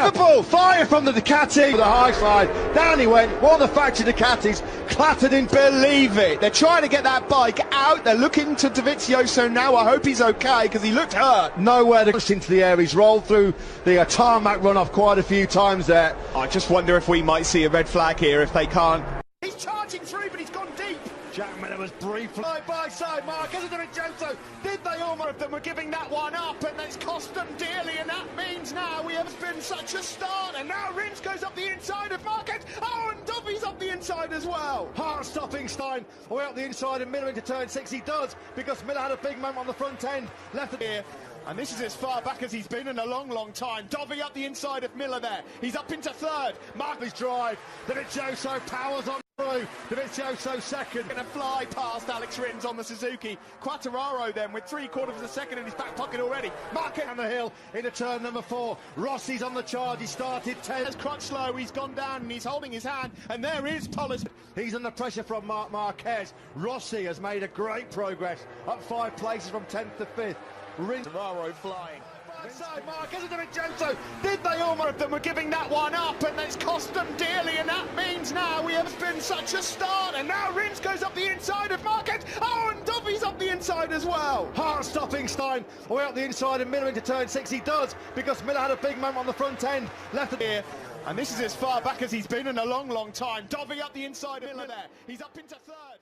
Liverpool fire from the Ducati. The high side, down he went. One of the factory Ducatis clattered in. Believe it. They're trying to get that bike out. They're looking to Dovizioso now. I hope he's okay because he looked hurt. Nowhere to push into the air. He's rolled through the tarmac runoff quite a few times there. I just wonder if we might see a red flag here if they can't. He's charging through, but he's gone deep. Jack Miller was briefly side by side. Marquez and Dovizioso. Did they almost? Of them were giving that one up, and it's cost them dearly. And that means now we have been such a start. And now Rins goes up the inside of Marquez. Oh, and Dovey's up the inside as well. Heart-stopping Stein away up the inside, and Miller into turn 6. He does because Miller had a big moment on the front end. Left it here. And this is as far back as he's been in a long, long time. Dovey up the inside of Miller there. He's up into third. Marquez drive. Dovizioso powers on through. Dovizioso second. Going to fly past Alex Rins on the Suzuki. Quartararo then with 3/4 of a second in his back pocket already. Marquez on the hill into turn number 4. Rossi's on the charge. He started 10. As Crutchlow, he's gone down and he's holding his hand. And there is Polis. He's under pressure from Marquez. Rossi has made a great progress. Up 5 places from 10th to 5th. Ferraro flying. Side Marquez and Dovizioso. Did they almost? Of them were giving that one up, and it's cost them dearly. And that means now we have been such a start. And now Rins goes up the inside of Marquez. Oh, and Dovey's up the inside as well. Heart-stopping Stein away up the inside, and Miller into turn 6. He does because Miller had a big moment on the front end. Left it here. And this is as far back as he's been in a long, long time. Dovey up the inside of Miller there. He's up into third.